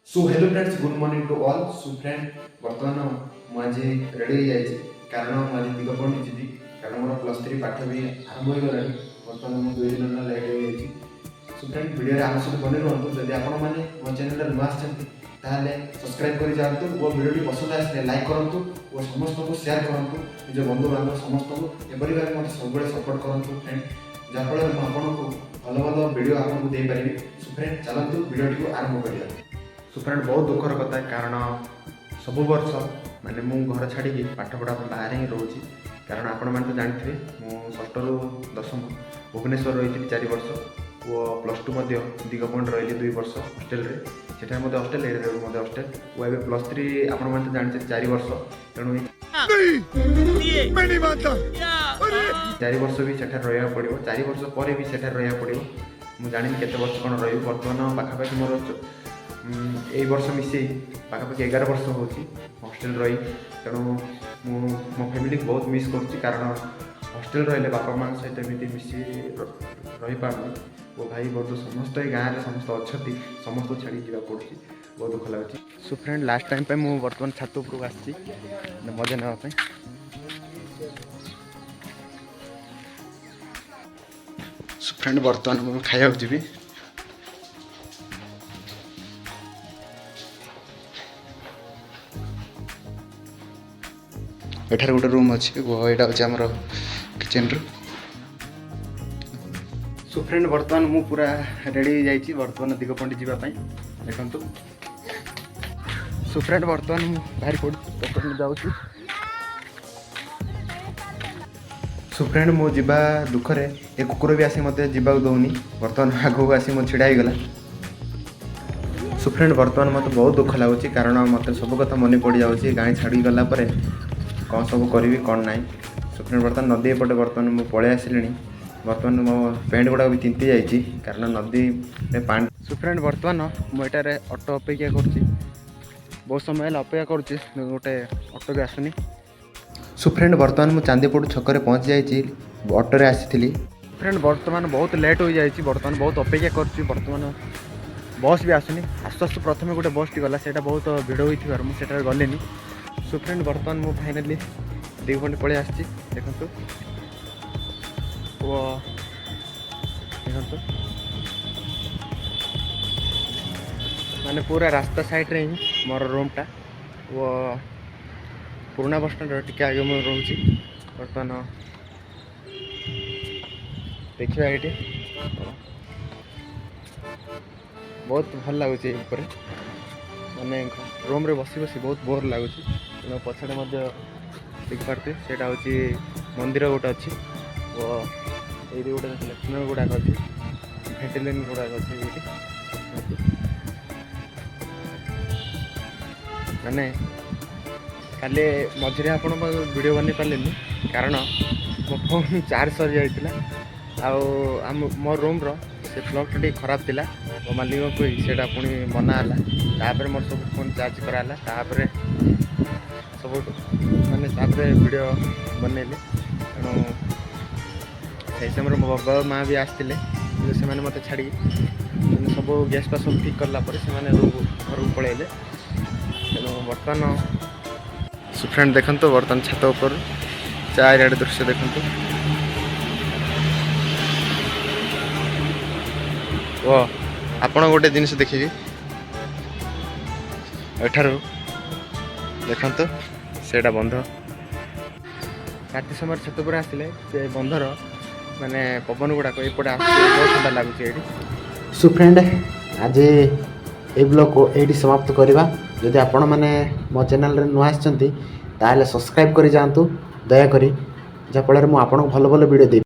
So hello friends good morning to all. So friend बर्तमान मुझे ready हो जाए कारण मुझे दिग पढ़ी जी कारण मोर +3 पाठ भी आरंभ हो गला। बर्तमान मुझे 2 दिन लेट हो जाए। सो फ्रेंड वीडियो आम सहित बने रुहतु। जदि आपण मैंने मो चैनल नुआ आते सब्सक्राइब कर जातु और वीडियो पसंद आसे लाइक करूँ और समस्त को शेयर करूँ निज बंधु बांधव समस्त को एपरी भाई मत सब सपोर्ट करूँ फ्रेंड जहाँफल मुझे भल भल वीडियो आपको दे पारि। सो फ्रेंड चलतु वीडियो आरंभ करिया। सो फ्रेंड बहुत दुखर कथा कारण सब वर्ष माने मु घर छाड़ी पाठ पढ़ा बाहर ही रोचे कारण आपण मैंने तो जानते मु षष्ठ रु दशम भुवनेश्वर रही 4 वर्ष और +2 दिगपंड रही 2 वर्ष हॉस्टेल रे सेठा मते हॉस्टेल एरिया मते हॉस्टेल वो एबे +3 आपण मैंने तो जानते 4 वर्ष तेणु 4 वर्ष भी सेठा रहा पड़ो 4 वर्ष पर भी सेठा रहा पड़ो मुझे जानी केते वर्ष कौन रही बर्तमान पाखापाखि मोर यही वर्ष मिसे पाखापाखि 11 वर्ष हो हॉस्टेल रही तेणु मो फैमिली बहुत मिस कर हॉस्टेल रही बापा माँ सहित एमती मिसी रही पार्नी वो भाई बहुत समस्त गाँव में समस्त अच्छा समस्त छाड़ी जावा पड़ी बहुत दुख लगे। सो फ्रेंड लास्ट टाइम पे मुझे बर्तमान छात उपरक आसी मजा नापी। सो फ्रेंड बर्तमान मुझे खाया जी एठार गोटे रूम अच्छे वो यहाँ हूँ आमर किचन रू। सो फ्रेंड बर्तमान मु पूरा रेडी हो जाइए बर्तमान दिगपंडी जावाई देखु। सो फ्रेंड बर्तमान मु बाहर पड़ जाऊँ। सो फ्रेंड मो जीवा दुख रे ए कुकुर भी आसी मत जावाक दौनी बर्तमान आगू आसी मो छिड़ा गला। सो फ्रेंड बर्तमान मत बहुत दुख लगुच कारण मत सब कथा मन पड़ जाऊँगी गाँ छाड़ी गला कौन सब करी कौन ना। सो फ्रेंड बर्तमान नदी एपटे बर्तमान मुझे पलि आसिली बर्तमान मो पैंट गुड़ा भी तिंती जाइए कारण नदी में पानी। सो फ्रेंड बर्तमान मुझे ऑटो अपेक्षा कर बहुत समय अपेक्षा कर गोटे ऑटो भी आसुनी। सो फ्रेंड बर्तमान मुझे चांदीपुर छक पहुँच जाइए ऑटो आसी। फ्रेंड बर्तमान बहुत लेट हो जाए बर्तमान बहुत अपेक्षा कर बर्तमान बस भी आसुनी आसु आसु प्रथम गोटे बस टी गला से बहुत भिड़ होती मुझे गलेनी। सो फ्रेंड बर्तमान मु फाइनाली दिगपंडी पलि आसी देखु देखु माने पूरा रास्ता साइड रे ही मोर रूमटा वो पुराना बस स्टैंड टिके आगे मैं रोची बर्तमान देखा ये बहुत भल लगुच माने रूम रे बसी बसी बहुत बोर लगुच तेना पछाड़े देखी पार्थे से हूँ मंदिर गोटे अच्छी वो ये गोटे लक्ष्मण गुड़ाक अच्छी भेटिलिन गुड़ाक अच्छे ये माने काले मझे आपण वीडियो बन पारे कारण मो फोन चार्ज सरी जाइला मो रूम रो से प्लग टी खराब थिला मो मालिक को सेटा पुणी बनाला तापर मोर सब फोन चार्ज कराला तापर सब माने तापर वीडियो बनैली तेणु से समय मो बाबा माँ भी आसते से मैंने मत छाड़ी सब गैस पास सब ठीक करला से घर को पलैले तेणु बर्तमान। सो फ्रेंड देखो बर्तमान छात ऊपर चारिआडे दृश्य देखो ओ आपण गोटे जिनस देखिए एठारू देखो सेटा बंध राति समय छत पर आसिले से बंधर माने पवन गुड़ाक एपटे बहुत ठंडा लगुच ये। सो फ्रेंड आज ए ब्लॉग को ये समाप्त करवा। जदि आपण मैंने मो चैनल रे नुआ आछंती ताले सब्सक्राइब कर जातु दयाकोरी जहाँफल मुझे भल भल वीडियो दे।